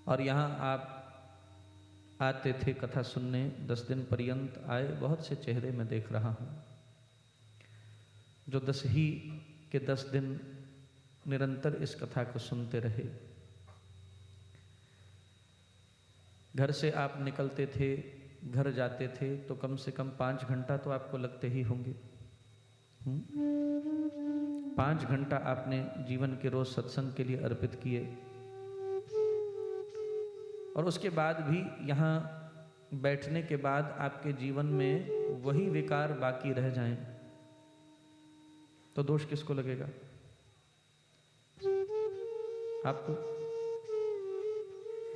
और यहाँ आप आते थे कथा सुनने, 10 दिन पर्यंत आए। बहुत से चेहरे मैं देख रहा हूँ जो 10 ही के 10 दिन निरंतर इस कथा को सुनते रहे। घर से आप निकलते थे, घर जाते थे तो कम से कम 5 घंटा तो आपको लगते ही होंगे। 5 घंटा आपने जीवन के रोज सत्संग के लिए अर्पित किए, और उसके बाद भी यहाँ बैठने के बाद आपके जीवन में वही विकार बाकी रह जाएं तो दोष किसको लगेगा? आपको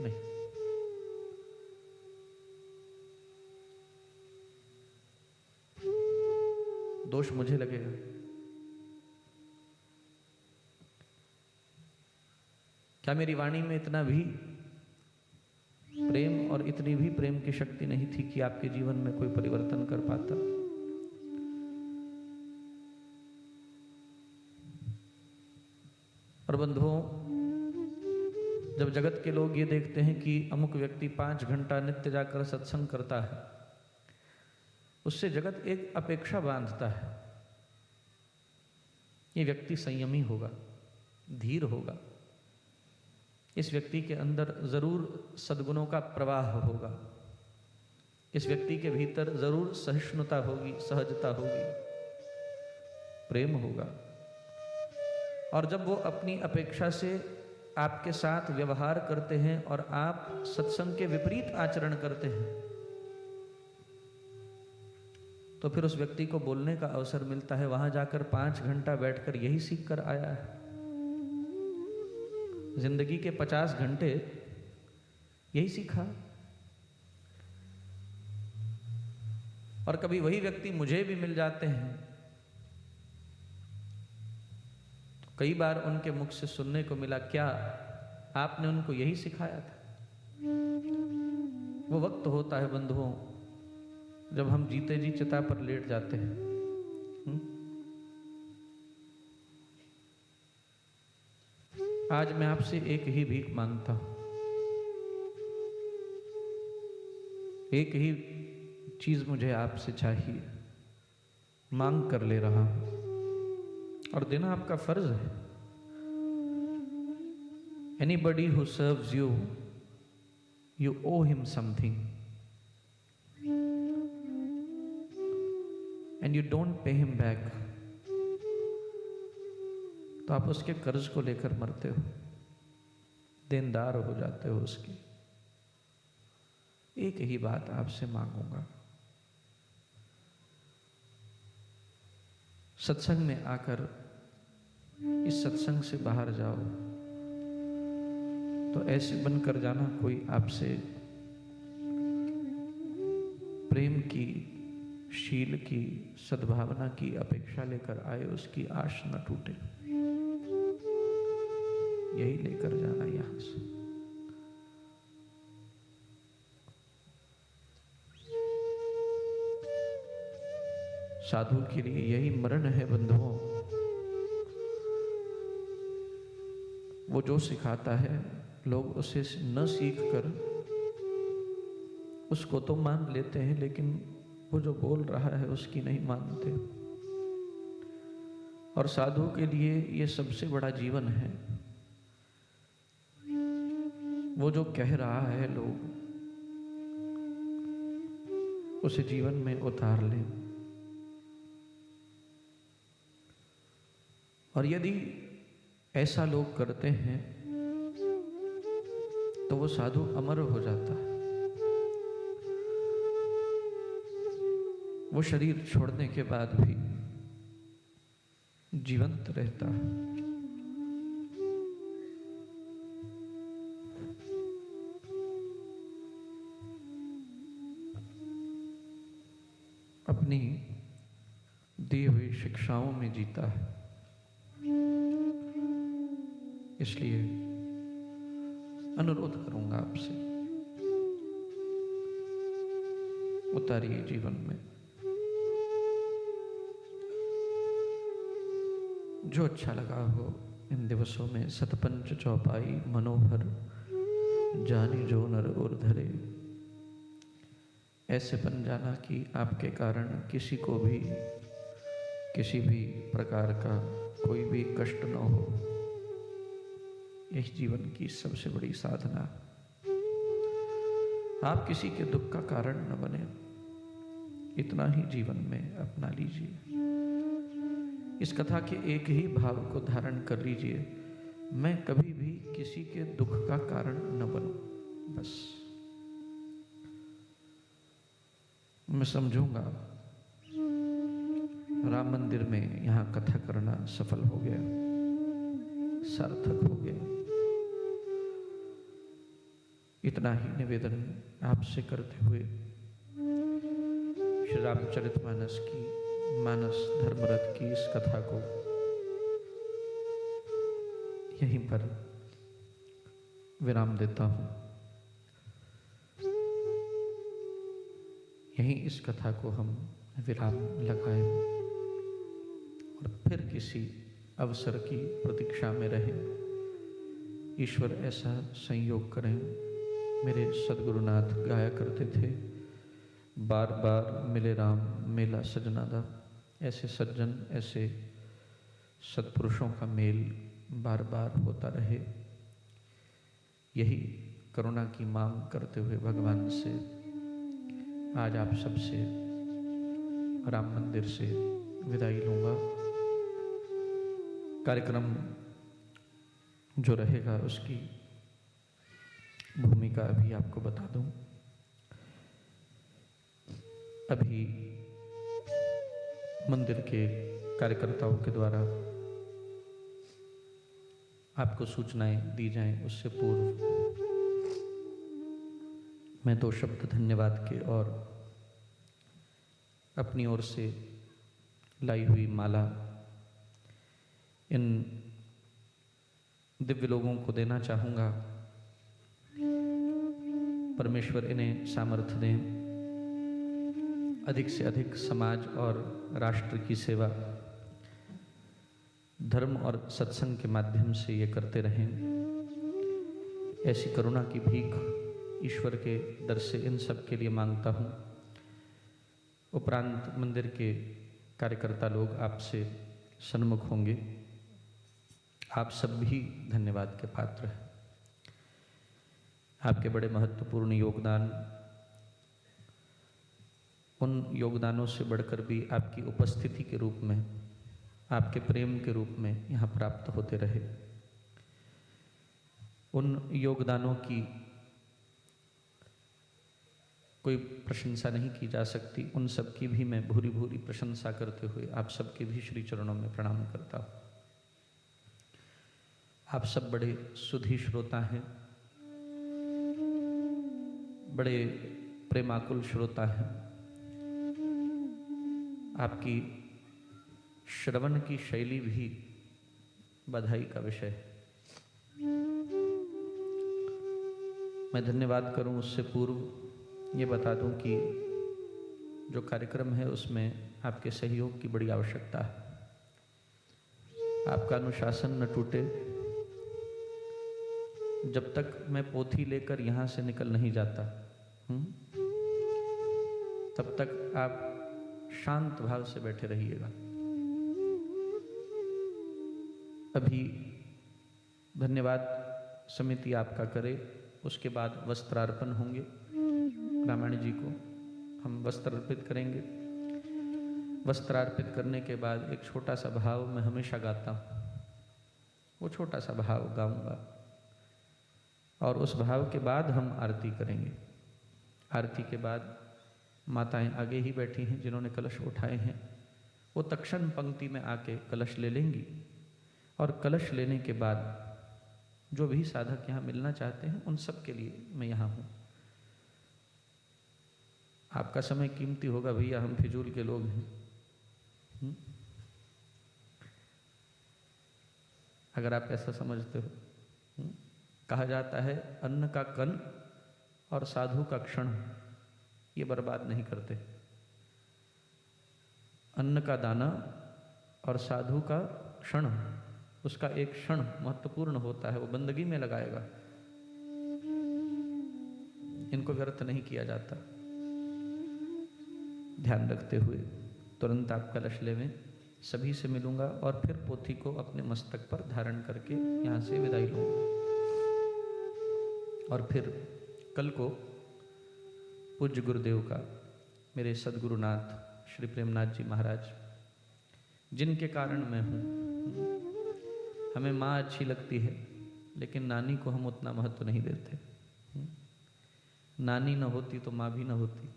नहीं। दोष मुझे लगेगा। क्या मेरी वाणी में इतना भी प्रेम और इतनी भी प्रेम की शक्ति नहीं थी कि आपके जीवन में कोई परिवर्तन कर पाता? और बंधुओं, जब जगत के लोग ये देखते हैं कि अमुक व्यक्ति 5 घंटा नित्य जाकर सत्संग करता है, उससे जगत एक अपेक्षा बांधता है, ये व्यक्ति संयमी होगा, धीर होगा, इस व्यक्ति के अंदर जरूर सद्गुणों का प्रवाह होगा, इस व्यक्ति के भीतर जरूर सहिष्णुता होगी, सहजता होगी, प्रेम होगा। और जब वो अपनी अपेक्षा से आपके साथ व्यवहार करते हैं और आप सत्संग के विपरीत आचरण करते हैं, तो फिर उस व्यक्ति को बोलने का अवसर मिलता है। वहां जाकर 5 घंटा बैठकर यही सीख कर आया है। जिंदगी के 50 घंटे यही सीखा। और कभी वही व्यक्ति मुझे भी मिल जाते हैं, तो कई बार उनके मुख से सुनने को मिला, क्या आपने उनको यही सिखाया था? वो वक्त होता है बंधुओं जब हम जीते जी चिता पर लेट जाते हैं। आज मैं आपसे एक ही भीख मांगता हूं, एक ही चीज मुझे आपसे चाहिए, मांग कर ले रहा हूं और देना आपका फर्ज है। Anybody who serves you, you owe him something, and you don't pay him back, तो आप उसके कर्ज को लेकर मरते हो, देनदार हो जाते हो उसकी। एक ही बात आपसे मांगूंगा, सत्संग में आकर इस सत्संग से बाहर जाओ तो ऐसे बनकर जाना कोई आपसे प्रेम की, शील की, सद्भावना की अपेक्षा लेकर आए, उसकी आश न टूटे। यही लेकर जाना यहां से। साधु के लिए यही मरण है बंधुओं। वो जो सिखाता है लोग उसे न सीख कर उसको तो मान लेते हैं, लेकिन वो जो बोल रहा है उसकी नहीं मानते। और साधु के लिए ये सबसे बड़ा जीवन है। वो जो कह रहा है लोग उसे जीवन में उतार लें। और यदि ऐसा लोग करते हैं तो वो साधु अमर हो जाता है। वो शरीर छोड़ने के बाद भी जीवंत रहता है। अपनी दी हुई शिक्षाओं में जीता है। इसलिए अनुरोध करूंगा आपसे, उतारिए जीवन में जो अच्छा लगा हो। इन दिवसों में सतपंच चौपाई मनोहर जानी जो नर और धरे। ऐसे बन जाना कि आपके कारण किसी को भी किसी भी प्रकार का कोई भी कष्ट न हो, यही जीवन की सबसे बड़ी साधना। आप किसी के दुख का कारण न बने, इतना ही जीवन में अपना लीजिए। इस कथा के एक ही भाव को धारण कर लीजिए, मैं कभी भी किसी के दुख का कारण न बनूं। बस मैं समझूंगा राम मंदिर में यहाँ कथा करना सफल हो गया, सार्थक हो गया। इतना ही निवेदन आपसे करते हुए श्री रामचरितमानस की, मानस धर्मरथ की इस कथा को यहीं पर विराम देता हूँ। यहीं इस कथा को हम विराम लगाएं और फिर किसी अवसर की प्रतीक्षा में रहें। ईश्वर ऐसा संयोग करें। मेरे सद्गुरुनाथ गाया करते थे, बार बार मिले राम मेला सजना दा। ऐसे सज्जन, ऐसे सत्पुरुषों का मेल बार बार होता रहे, यही करुणा की मांग करते हुए भगवान से आज आप सबसे राम मंदिर से विदाई लूँगा। कार्यक्रम जो रहेगा उसकी भूमिका अभी आपको बता दूं। अभी मंदिर के कार्यकर्ताओं के द्वारा आपको सूचनाएं दी जाएं, उससे पूर्व मैं 2 शब्द धन्यवाद के और अपनी ओर से लाई हुई माला इन दिव्य लोगों को देना चाहूँगा। परमेश्वर इन्हें सामर्थ्य दें, अधिक से अधिक समाज और राष्ट्र की सेवा धर्म और सत्संग के माध्यम से ये करते रहें। ऐसी करुणा की भीख ईश्वर के दर से इन सब के लिए मांगता हूँ। उपरांत मंदिर के कार्यकर्ता लोग आपसे सन्मुख होंगे। आप सब भी धन्यवाद के पात्र हैं। आपके बड़े महत्वपूर्ण योगदान, उन योगदानों से बढ़कर भी आपकी उपस्थिति के रूप में, आपके प्रेम के रूप में यहाँ प्राप्त होते रहे। उन योगदानों की कोई प्रशंसा नहीं की जा सकती। उन सब की भी मैं भूरी भूरी प्रशंसा करते हुए आप सबके भी श्री चरणों में प्रणाम करता हूँ। आप सब बड़े सुधी श्रोता हैं, बड़े प्रेमाकुल श्रोता हैं। आपकी श्रवण की शैली भी बधाई का विषय है। मैं धन्यवाद करूं उससे पूर्व ये बता दूं कि जो कार्यक्रम है उसमें आपके सहयोग की बड़ी आवश्यकता है। आपका अनुशासन न टूटे। जब तक मैं पोथी लेकर यहाँ से निकल नहीं जाता, तब तक आप शांत भाव से बैठे रहिएगा। अभी धन्यवाद समिति आपका करे, उसके बाद वस्त्रार्पण होंगे। रामायण जी को हम वस्त्र अर्पित करेंगे। वस्त्र अर्पित करने के बाद एक छोटा सा भाव मैं हमेशा गाता हूँ, वो छोटा सा भाव गाऊंगा और उस भाव के बाद हम आरती करेंगे। आरती के बाद माताएं आगे ही बैठी हैं जिन्होंने कलश उठाए हैं, वो तक्षण पंक्ति में आके कलश ले लेंगी और कलश लेने के बाद जो भी साधक यहाँ मिलना चाहते हैं उन सब के लिए मैं यहाँ हूँ। आपका समय कीमती होगा भैया, हम फिजूल के लोग हैं। अगर आप ऐसा समझते हो। कहा जाता है अन्न का कण और साधु का क्षण ये बर्बाद नहीं करते। अन्न का दाना और साधु का क्षण, उसका एक क्षण महत्वपूर्ण होता है, वो बंदगी में लगाएगा। इनको व्यर्थ नहीं किया जाता। ध्यान रखते हुए तुरंत आप कलश लेवें। सभी से मिलूंगा और फिर पोथी को अपने मस्तक पर धारण करके यहाँ से विदाई लूंगा। और फिर कल को पूज्य गुरुदेव का, मेरे सदगुरुनाथ श्री प्रेमनाथ जी महाराज, जिनके कारण मैं हूँ, हमें माँ अच्छी लगती है लेकिन नानी को हम उतना महत्व नहीं देते। नानी न होती तो माँ भी न होती।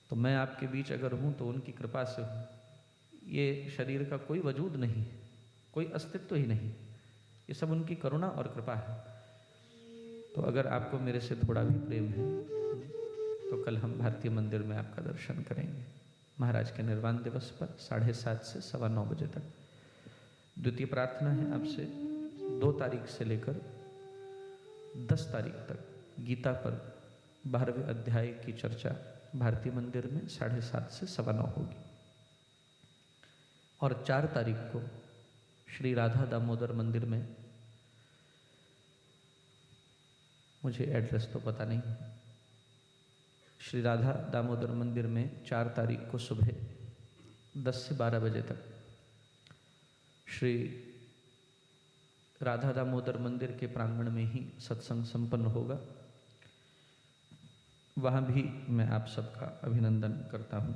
तो मैं आपके बीच अगर हूँ तो उनकी कृपा से हूँ। ये शरीर का कोई वजूद नहीं, कोई अस्तित्व ही नहीं, ये सब उनकी करुणा और कृपा है। तो अगर आपको मेरे से थोड़ा भी प्रेम है तो कल हम भारतीय मंदिर में आपका दर्शन करेंगे महाराज के निर्वाण दिवस पर 7:30 से 9:15 बजे तक। द्वितीय प्रार्थना है आपसे 2 तारीख से लेकर 10 तारीख तक गीता पर 12वें अध्याय की चर्चा भारतीय मंदिर में 7:30 से 9:15 होगी। और 4 तारीख को श्री राधा दामोदर मंदिर में, मुझे एड्रेस तो पता नहीं है, श्री राधा दामोदर मंदिर में 4 तारीख को सुबह 10 से 12 बजे तक श्री राधा दामोदर मंदिर के प्रांगण में ही सत्संग संपन्न होगा। वहाँ भी मैं आप सबका अभिनंदन करता हूँ।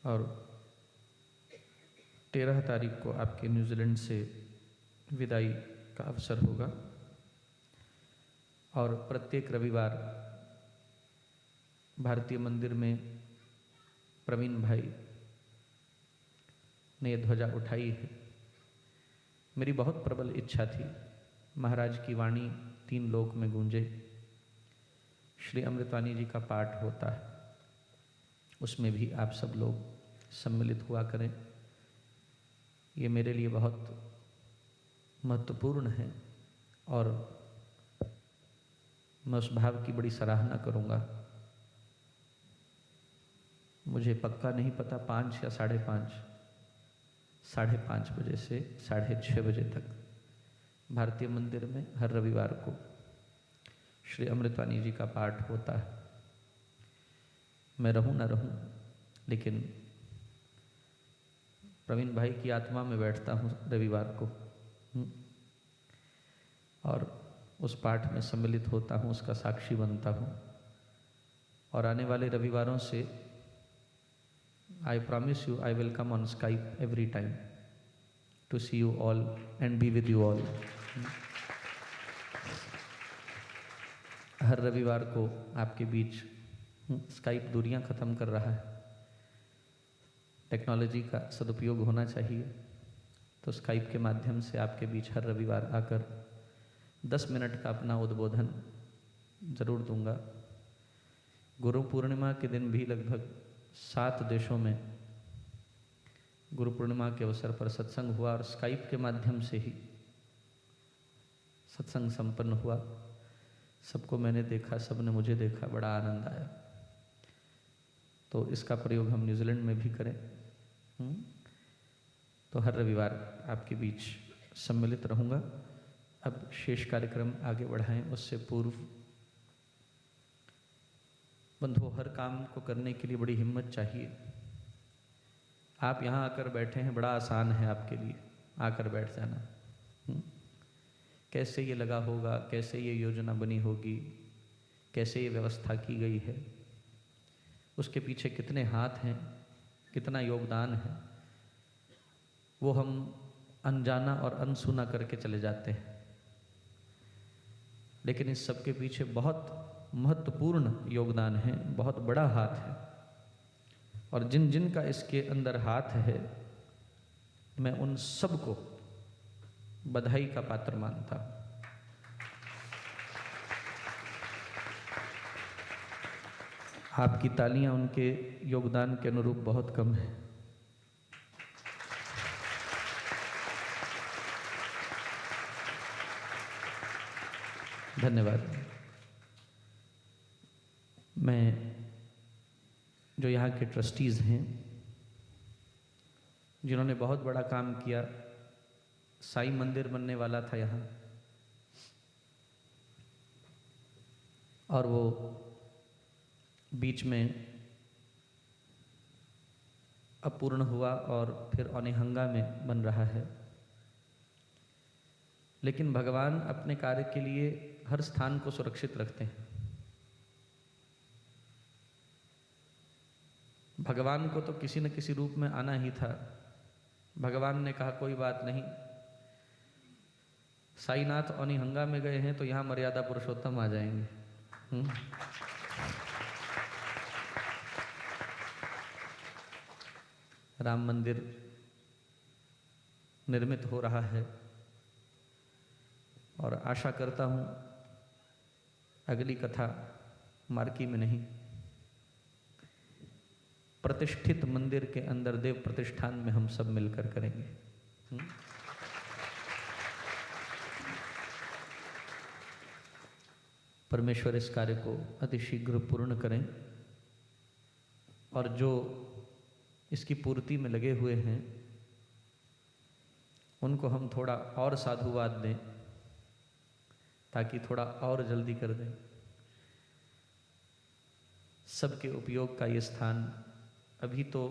और 13 तारीख को आपके न्यूजीलैंड से विदाई का अवसर होगा। और प्रत्येक रविवार भारतीय मंदिर में प्रवीण भाई ने ये ध्वजा उठाई है। मेरी बहुत प्रबल इच्छा थी महाराज की वाणी 3 लोक में गूंजे। श्री अमृतवाणी जी का पाठ होता है, उसमें भी आप सब लोग सम्मिलित हुआ करें। ये मेरे लिए बहुत महत्वपूर्ण है और मैं उस भाव की बड़ी सराहना करूँगा। मुझे पक्का नहीं पता 5 या 5:30 बजे से 6:30 बजे तक भारतीय मंदिर में हर रविवार को श्री अमृतवाणी जी का पाठ होता है। मैं रहूं ना रहूं, लेकिन प्रवीण भाई की आत्मा में बैठता हूं रविवार को और उस पाठ में सम्मिलित होता हूं, उसका साक्षी बनता हूं। और आने वाले रविवारों से I promise you I will come on Skype every time to see you all and be with you all. हर रविवार को आपके बीच स्काइप दूरियां ख़त्म कर रहा है, टेक्नोलॉजी का सदुपयोग होना चाहिए। तो स्काइप के माध्यम से आपके बीच हर रविवार आकर 10 मिनट का अपना उद्बोधन ज़रूर दूंगा। गुरु पूर्णिमा के दिन भी लगभग 7 देशों में गुरु पूर्णिमा के अवसर पर सत्संग हुआ और स्काइप के माध्यम से ही सत्संग संपन्न हुआ। सबको मैंने देखा, सबने मुझे देखा, बड़ा आनंद आया। तो इसका प्रयोग हम न्यूजीलैंड में भी करें। तो हर रविवार आपके बीच सम्मिलित रहूँगा। अब शेष कार्यक्रम आगे बढ़ाएं, उससे पूर्व बंधुओं, हर काम को करने के लिए बड़ी हिम्मत चाहिए। आप यहाँ आकर बैठे हैं, बड़ा आसान है आपके लिए आकर बैठ जाना। कैसे ये लगा होगा, कैसे ये योजना बनी होगी, कैसे ये व्यवस्था की गई है, उसके पीछे कितने हाथ हैं, कितना योगदान है, वो हम अनजाना और अनसुना करके चले जाते हैं। लेकिन इस सब के पीछे बहुत महत्वपूर्ण योगदान है, बहुत बड़ा हाथ है। और जिन जिन का इसके अंदर हाथ है, मैं उन सबको बधाई का पात्र मानता हूं। आपकी तालियां उनके योगदान के अनुरूप बहुत कम है। धन्यवाद। मैं जो यहाँ के ट्रस्टीज़ हैं, जिन्होंने बहुत बड़ा काम किया, साईं मंदिर बनने वाला था यहाँ, और वो बीच में अपूर्ण हुआ और फिर अनिहंगा में बन रहा है। लेकिन भगवान अपने कार्य के लिए हर स्थान को सुरक्षित रखते हैं। भगवान को तो किसी न किसी रूप में आना ही था। भगवान ने कहा कोई बात नहीं, साईनाथ अनिहंगा में गए हैं तो यहाँ मर्यादा पुरुषोत्तम आ जाएंगे। राम मंदिर निर्मित हो रहा है और आशा करता हूँ अगली कथा मार्की में नहीं, प्रतिष्ठित मंदिर के अंदर देव प्रतिष्ठान में हम सब मिलकर करेंगे। परमेश्वर इस कार्य को अतिशीघ्र पूर्ण करें और जो इसकी पूर्ति में लगे हुए हैं उनको हम थोड़ा और साधुवाद दें ताकि थोड़ा और जल्दी कर दें। सबके उपयोग का ये स्थान, अभी तो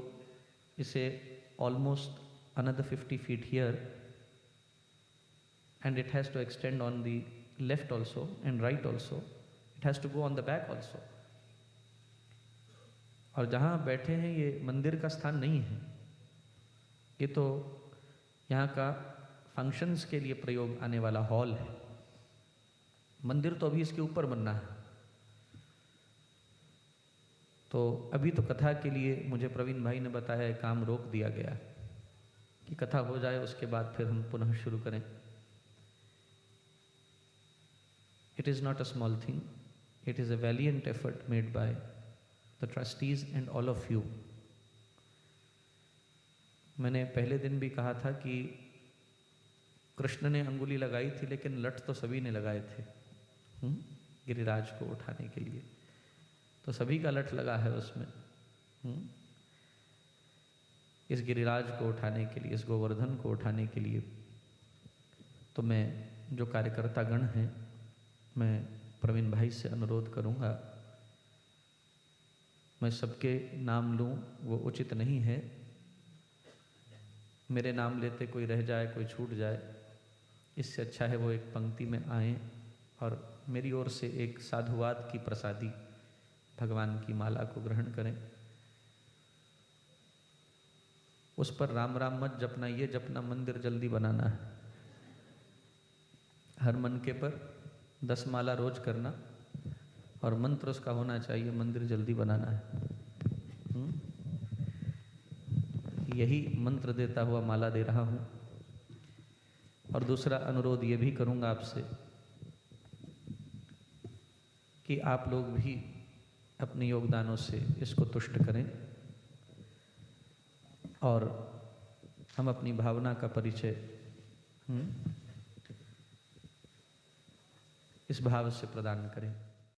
इसे almost another 50 feet here and it has to extend on the left also and right also, it has to go on the back also। और जहाँ बैठे हैं ये मंदिर का स्थान नहीं है, ये तो यहाँ का फंक्शंस के लिए प्रयोग आने वाला हॉल है। मंदिर तो अभी इसके ऊपर बनना है। तो अभी तो कथा के लिए मुझे प्रवीण भाई ने बताया काम रोक दिया गया कि कथा हो जाए उसके बाद फिर हम पुनः शुरू करें। It is not a small thing, it is a valiant effort made by the trustees and all of you। मैंने पहले दिन भी कहा था कि कृष्ण ने अंगुली लगाई थी लेकिन लठ तो सभी ने लगाए थे गिरिराज को उठाने के लिए, तो सभी का लठ लगा है उसमें। इस गिरिराज को उठाने के लिए, इस गोवर्धन को उठाने के लिए तो मैं जो कार्यकर्ता गण हैं, मैं प्रवीण भाई से अनुरोध करूंगा, मैं सबके नाम लूं वो उचित नहीं है। मेरे नाम लेते कोई रह जाए, कोई छूट जाए, इससे अच्छा है वो एक पंक्ति में आए और मेरी ओर से एक साधुवाद की प्रसादी भगवान की माला को ग्रहण करें। उस पर राम राम मत जपना, ये जपना मंदिर जल्दी बनाना है। हर मनके पर 10 माला रोज करना और मंत्र उसका होना चाहिए, मंदिर जल्दी बनाना है। यही मंत्र देता हुआ माला दे रहा हूं। और दूसरा अनुरोध ये भी करूंगा आपसे कि आप लोग भी अपने योगदानों से इसको तुष्ट करें और हम अपनी भावना का परिचय इस भाव से प्रदान करें।